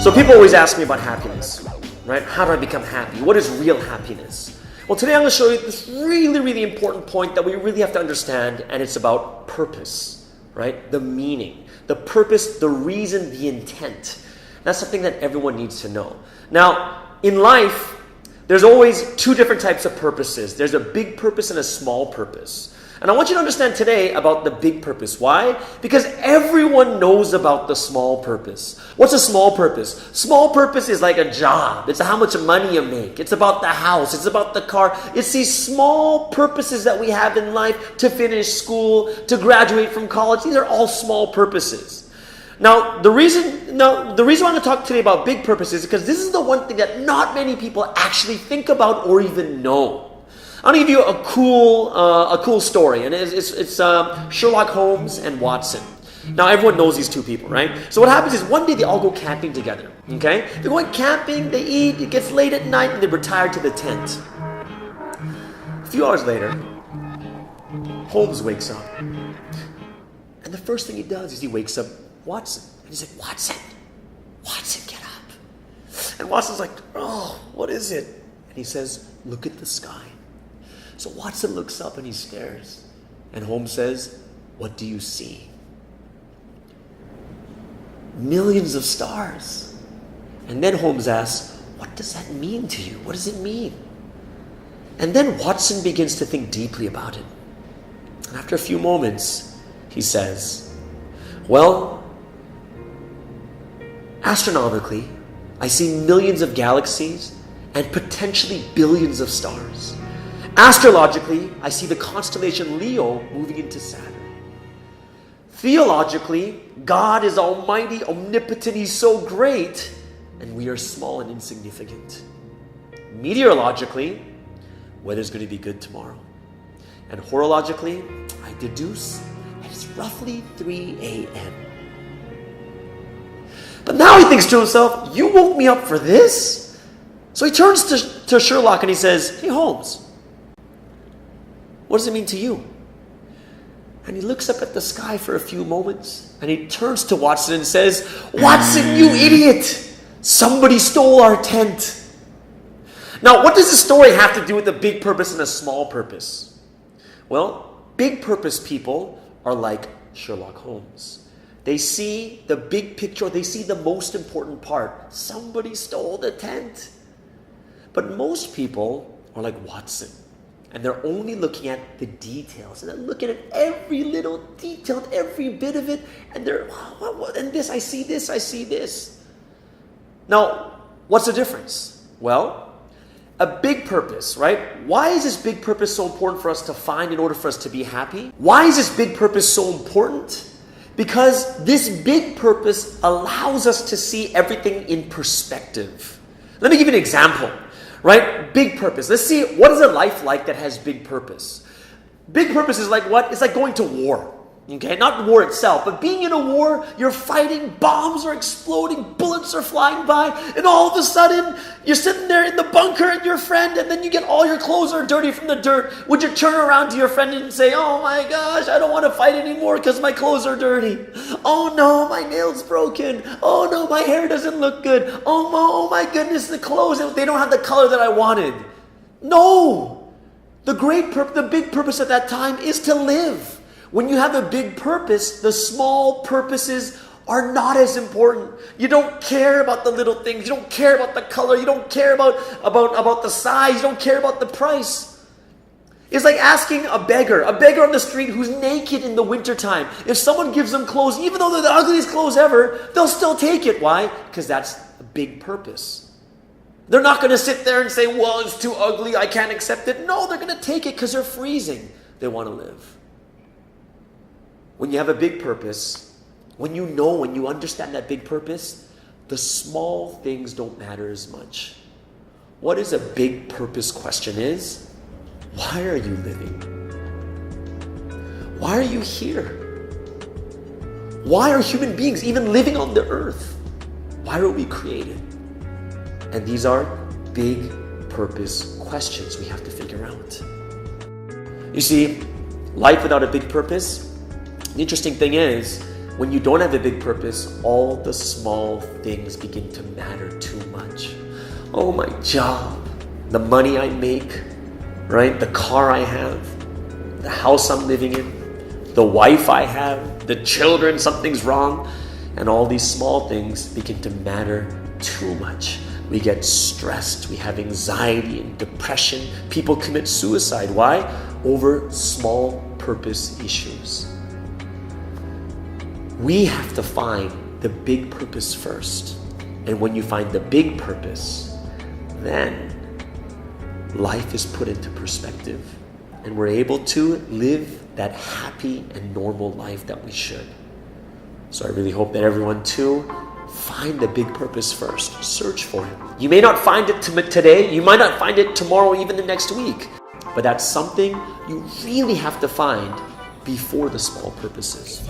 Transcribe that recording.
So people always ask me about happiness, right? How do I become happy? What is real happiness? Well, today I'm going to show you this really important point that we really have to understand, and it's about purpose, right? The meaning, the purpose, the reason, the intent. That's something that everyone needs to know. Now, in life, there's always two different types of purposes. There's a big purpose and a small purpose. And I want you to understand today about the big purpose. Why? Because everyone knows about the small purpose. What's a small purpose? Small purpose is like a job. It's how much money you make. It's about the house. It's about the car. It's these small purposes that we have in life: to finish school, to graduate from college. These are all small purposes. Now, the reason I'm going to talk today about big purposes is because this is the one thing that not many people actually think about or even know. I'm going to give you a cool story, and it's Sherlock Holmes and Watson. Now, everyone knows these two people, right? So what happens is one day they all go camping together, okay? They're going camping, they eat, it gets late at night, and they retire to the tent. A few hours later, Holmes wakes up. And the first thing he does is he wakes up Watson. And he's like, Watson, get up. And Watson's like, oh, what is it? And he says, look at the sky. So Watson looks up and he stares. And Holmes says, what do you see? Millions of stars. And then Holmes asks, what does that mean to you? What does it mean? And then Watson begins to think deeply about it. And after a few moments, he says, well, astronomically, I see millions of galaxies and potentially billions of stars. Astrologically, I see the constellation Leo moving into Saturn. Theologically, God is almighty, omnipotent, He's so great, and we are small and insignificant. Meteorologically, weather's going to be good tomorrow. And horologically, I deduce that it's roughly 3 a.m. But now he thinks to himself, you woke me up for this? So he turns to Sherlock and he says, hey Holmes, what does it mean to you? And he looks up at the sky for a few moments and he turns to Watson and says, Watson, you idiot! Somebody stole our tent. Now, what does this story have to do with a big purpose and a small purpose? Well, big purpose people are like Sherlock Holmes. They see the big picture. They see the most important part. Somebody stole the tent. But most people are like Watson. And they're only looking at the details. And they're looking at every little detail, every bit of it. And they're, and this, I see this, I see this. Now, what's the difference? Well, a big purpose, right? Why is this big purpose so important for us to find in order for us to be happy? Why is this big purpose so important? Because this big purpose allows us to see everything in perspective. Let me give you an example. Right? Big purpose. Let's see, what is a life like that has big purpose? Big purpose is like what? It's like going to war. Okay? Not war itself, but being in a war, you're fighting, bombs are exploding, bullets are flying by, and all of a sudden, you're sitting there in the bunker and your friend, and then you get all your clothes are dirty from the dirt. Would you turn around to your friend and say, oh my gosh, I don't want to fight anymore because my clothes are dirty. Oh no, my nail's broken. Oh no, my hair doesn't look good. Oh my goodness, the clothes, they don't have the color that I wanted. No! The big purpose at that time is to live. When you have a big purpose, the small purposes are not as important. You don't care about the little things. You don't care about the color. You don't care about the size. You don't care about the price. It's like asking a beggar on the street who's naked in the wintertime. If someone gives them clothes, even though they're the ugliest clothes ever, they'll still take it. Why? Because that's a big purpose. They're not going to sit there and say, well, it's too ugly, I can't accept it. No, they're going to take it because they're freezing. They want to live. When you have a big purpose, when you understand that big purpose, the small things don't matter as much. What is a big purpose question is, why are you living? Why are you here? Why are human beings even living on the earth? Why are we created? And these are big purpose questions we have to figure out. You see, life without a big purpose, the interesting thing is, When you don't have a big purpose, all the small things begin to matter too much. Oh, my job, the money I make, right? The car I have, the house I'm living in, the wife I have, the children, something's wrong. And all these small things begin to matter too much. We get stressed, we have anxiety and depression. People commit suicide. Why? Over small purpose issues. We have to find the big purpose first. And when you find the big purpose, then life is put into perspective. And we're able to live that happy and normal life that we should. So I really hope that everyone too find the big purpose first. Search for it. You may not find it today. You might not find it tomorrow, even the next week. But that's something you really have to find before the small purposes.